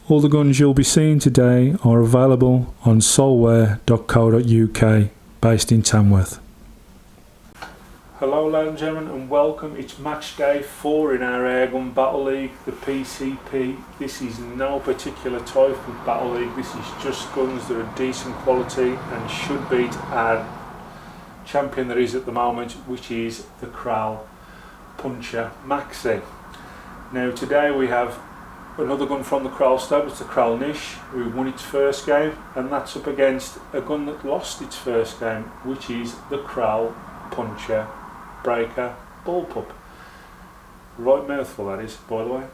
All the guns you'll be seeing today are available on solware.co.uk, based in Tamworth. Hello ladies and gentlemen and welcome. It's match day 4 in our Airgun Battle League, the PCP. This is no particular type of Battle League, this is just guns that are decent quality and should beat our champion there is at the moment, which is the Kral Puncher Maxi. Now today we have another gun from the Kral stable. It's the Kral Nish, who won its first game, and that's up against a gun that lost its first game, which is the Kral Puncher Breaker Bullpup. Right mouthful that is, by the way.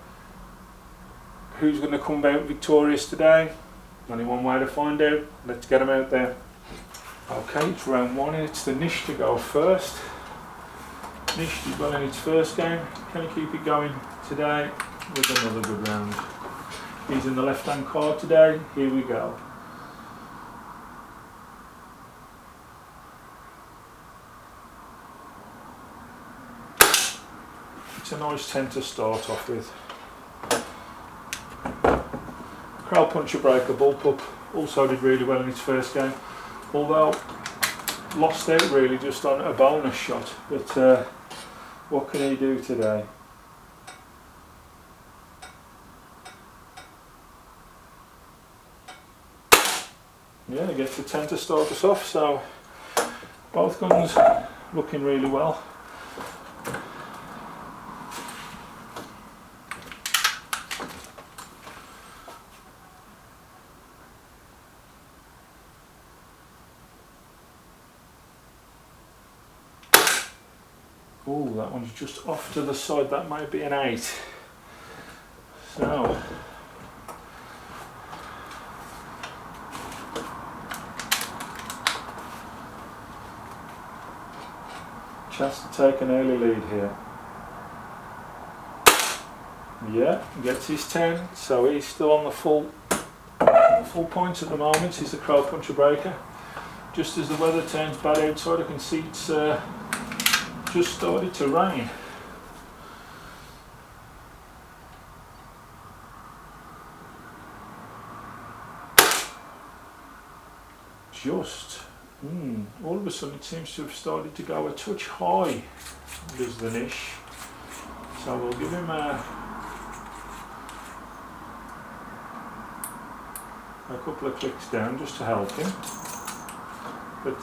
Who's going to come out victorious today? Only one way to find out. Let's get them out there. Okay, it's round 1 and it's the Nish to go first. Nish did well in its first game. Can he keep it going today with another good round? He's in the left hand card today. Here we go. It's a nice 10 to start off with. Kral Puncher Breaker Bullpup also did really well in its first game, although lost out really just on a bonus shot, but what can he do today? Yeah, he gets a 10 to start us off, so both guns looking really well. Oh, that one's just off to the side, that might be an 8. So chance to take an early lead here. Yeah, gets his 10, so he's still on the full points at the moment. He's the Kral Puncher Breaker. Just as the weather turns bad outside, I can see it's just started to rain. All of a sudden it seems to have started to go a touch high, does the Nish. So we'll give him a couple of clicks down just to help him. But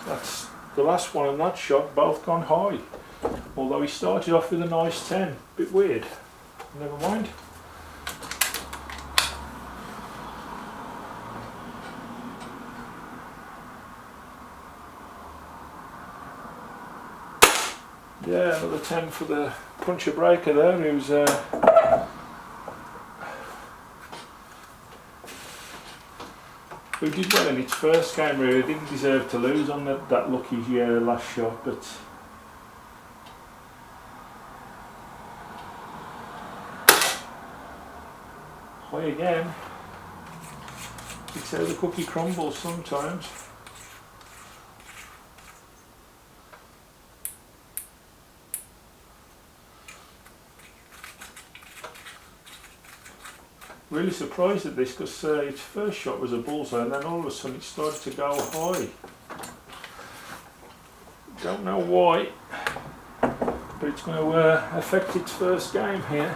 that's the last one on that shot, both gone high. Although he started off with a nice 10. Bit weird. Never mind. Yeah, another 10 for the Puncher Breaker there, who's who did well in its first game really. Didn't deserve to lose on that lucky last shot, but high again. It's how the cookie crumbles sometimes. Really surprised at this because its first shot was a bullseye and then all of a sudden it started to go high. Don't know why, but it's going to affect its first game here.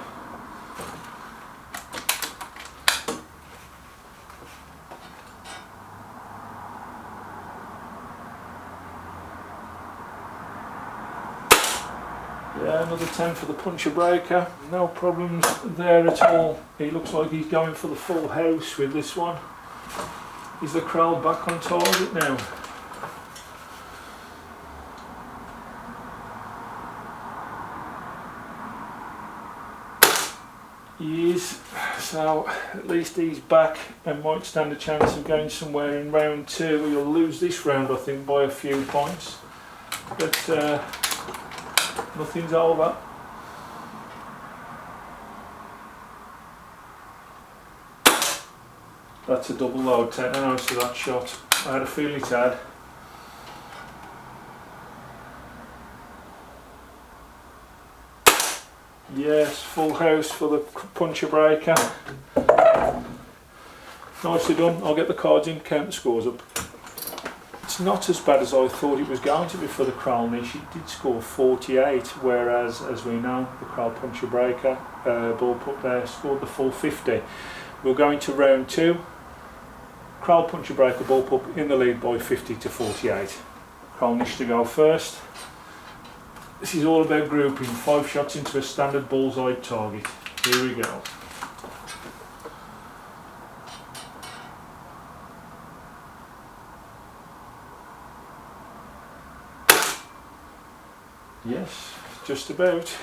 Yeah, another 10 for the Puncher Breaker. No problems there at all. He looks like he's going for the full house with this one. Is the Kral back on target now? He is, so at least he's back and might stand a chance of going somewhere in round 2. We'll lose this round I think by a few points, but nothing's over. That's a double load 10 ounce to that shot. I had a feeling it had. Yes, full house for the Puncher Breaker. Nicely done. I'll get the cards in, count the scores up. It's not as bad as I thought it was going to be for the Kral Nish. It did score 48, whereas, as we know, the Kral Puncher Breaker ball pup there scored the full 50. We're going to round 2. Kral Puncher Breaker ball pup in the lead by 50 to 48. Kral Nish to go first. This is all about grouping 5 shots into a standard bullseye target. Here we go. Yes, just about.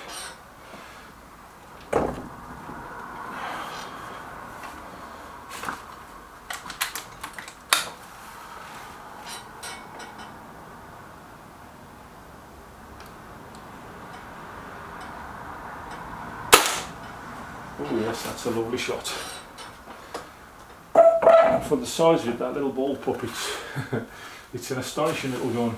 Oh yes, that's a lovely shot. For the size of it, that little ball pup, it's an astonishing little gun.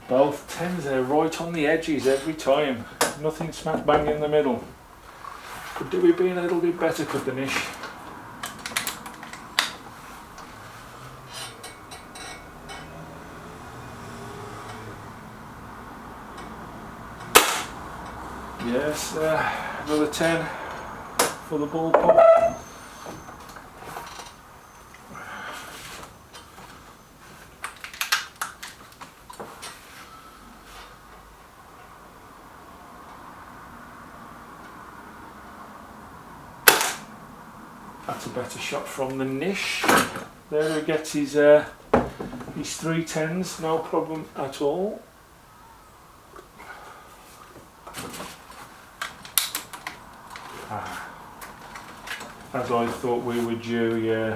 Both 10s there, right on the edges every time. Nothing smack bang in the middle. Could do with being a little bit better, could the Nish? Yes, another 10 for the ball pup. That's a better shot from the Nish. There he gets his 3 10s, no problem at all. As I thought we were due,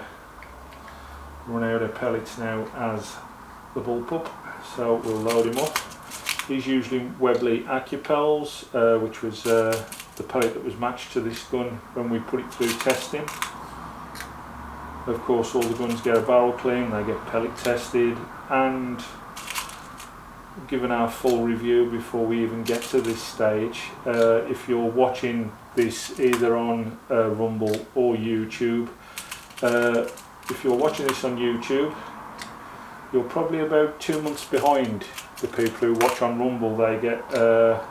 run out of pellets now as the bull pup, so we'll load him up. These usually Webley Acupels, which was the pellet that was matched to this gun when we put it through testing. Of course, all the guns get a barrel clean, they get pellet tested and given our full review before we even get to this stage. If you're watching this either on Rumble or YouTube, if you're watching this on YouTube, you're probably about 2 months behind the people who watch on Rumble. They get a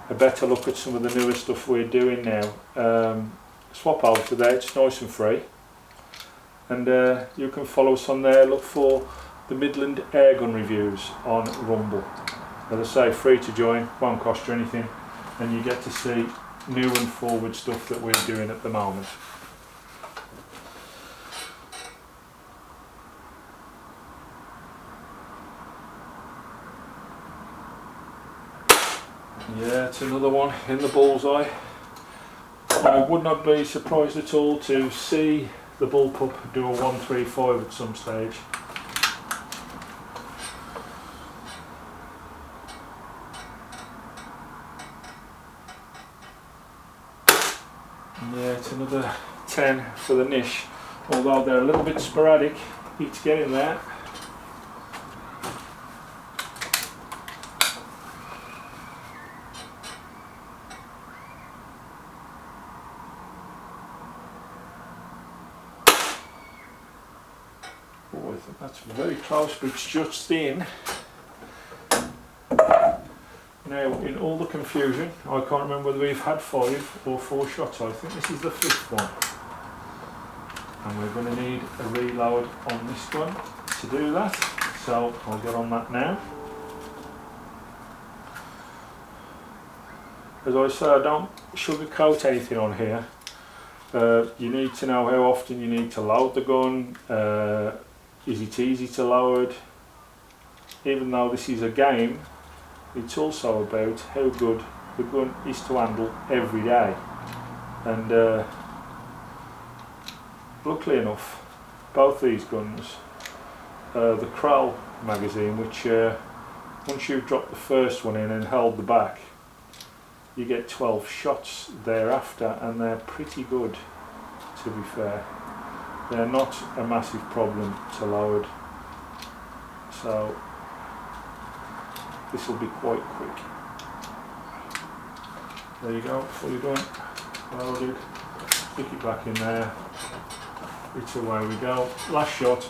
better look at some of the newer stuff we're doing now. Swap over to there, it's nice and free, and you can follow us on there. Look for the Midland Airgun reviews on Rumble. As I say, free to join, won't cost you anything, and you get to see new and forward stuff that we're doing at the moment. Yeah, it's another one in the bullseye. I would not be surprised at all to see the bull pup do a 135 at some stage. Yeah, it's another 10 for the Nish, although they're a little bit sporadic, each getting there. Oh, I think that's very close, but it's just in. Now, in all the confusion, I can't remember whether we've had 5 or 4 shots. I think this is the 5th one. And we're going to need a reload on this one to do that. So I'll get on that now. As I say, I don't sugarcoat anything on here. You need to know how often you need to load the gun. Is it easy to load? Even though this is a game, it's also about how good the gun is to handle every day. And luckily enough, both these guns, the Kral magazine, which once you've dropped the first one in and held the back, you get 12 shots thereafter, and they're pretty good, to be fair. They're not a massive problem to load, so this will be quite quick. There you go, fully done, loaded, stick it back in there, it's away we go. Last shot.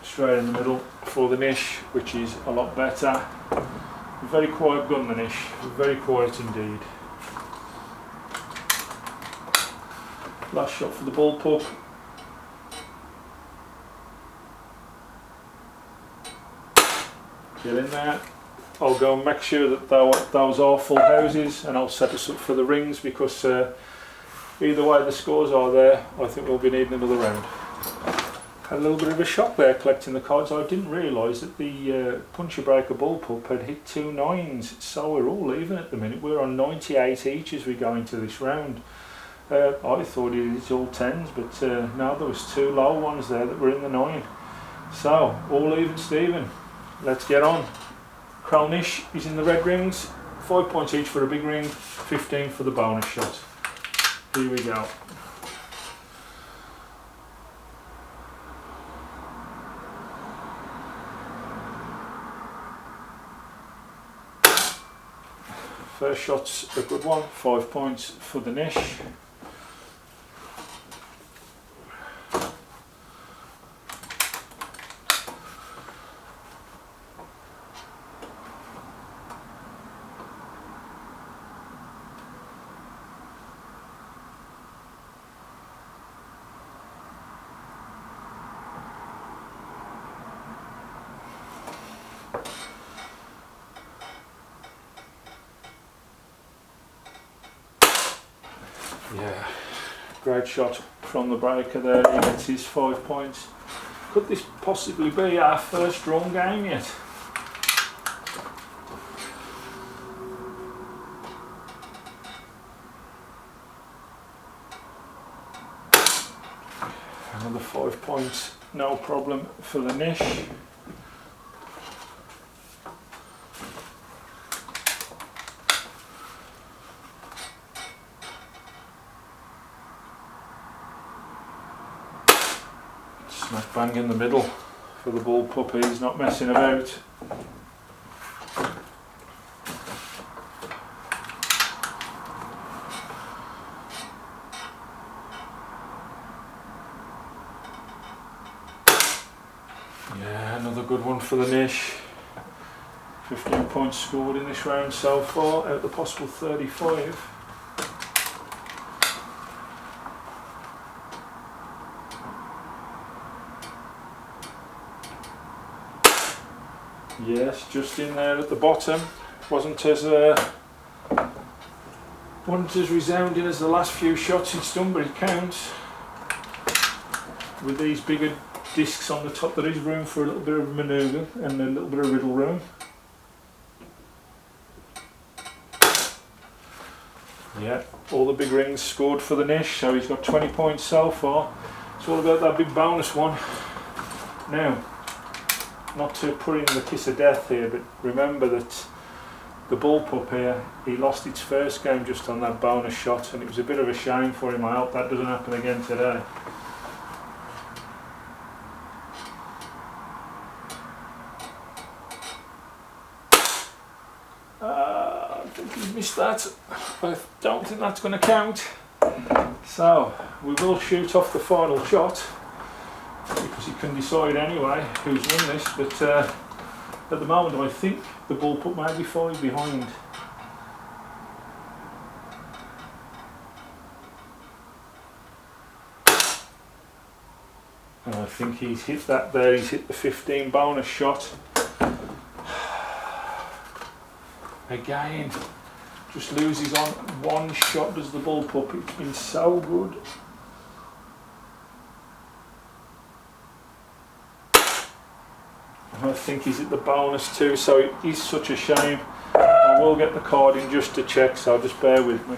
Straight in the middle for the Nish, which is a lot better. Very quiet gun, the Nish, very quiet indeed. Last shot for the bullpup. Get in there. I'll go and make sure that those are full houses, and I'll set us up for the rings, because either way the scores are there, I think we'll be needing another round. Had a little bit of a shock there collecting the cards. I didn't realise that the Puncher Breaker bullpup had hit 2 9s, so we're all even at the minute. We're on 98 each as we go into this round. I thought it was all 10s, but no, there was 2 low ones there that were in the 9. So, all even Steven. Let's get on. Kral Nish is in the red rings, 5 points each for a big ring, 15 for the bonus shot. Here we go. First shot's a good one, 5 points for the Nish. Yeah, great shot from the breaker there, he gets his 5 points. Could this possibly be our first drawn game yet? Another 5 points, no problem for the Nish. Smack bang in the middle for the bullpup, he's not messing about. Yeah, another good one for the Nish. 15 points scored in this round so far, out of the possible 35. Yes, just in there at the bottom. Wasn't as resounding as the last few shots it's done, but it counts. With these bigger discs on the top, there is room for a little bit of manoeuvre and a little bit of riddle room. Yeah, all the big rings scored for the Nish, so he's got 20 points so far. It's all about that big bonus one. Now, not to put in the kiss of death here, but remember that the bullpup here, he lost its first game just on that bonus shot, and it was a bit of a shame for him. I hope that doesn't happen again today. I think he's missed that. I don't think that's going to count. So we will shoot off the final shot, because he can decide anyway who's won this, but at the moment I think the bullpup might be 5 behind. And I think he's hit that there, he's hit the 15 bonus shot. Again, just loses on one shot does the bullpup, it's been so good. I think he's at the bonus too, so it is such a shame. I will get the card in just to check, so just bear with me.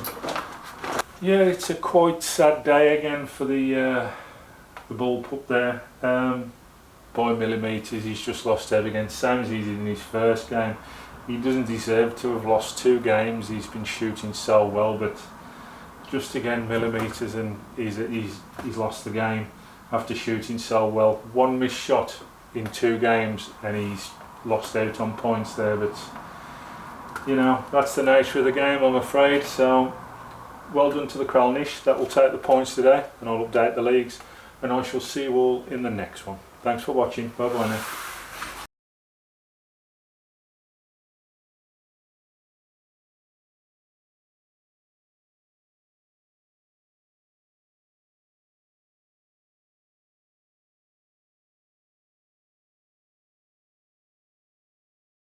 Yeah, it's a quite sad day again for the bullpup there. By millimetres, he's just lost out against same as he did in his first game. he doesn't deserve to have lost 2 games. He's been shooting so well, but just again millimetres, and he's lost the game after shooting so well. 1 missed shot in 2 games and he's lost out on points there, but you know, that's the nature of the game, I'm afraid. So well done to the Kral Nish. That will take the points today, and I'll update the leagues, and I shall see you all in the next one. Thanks for watching. Bye bye now.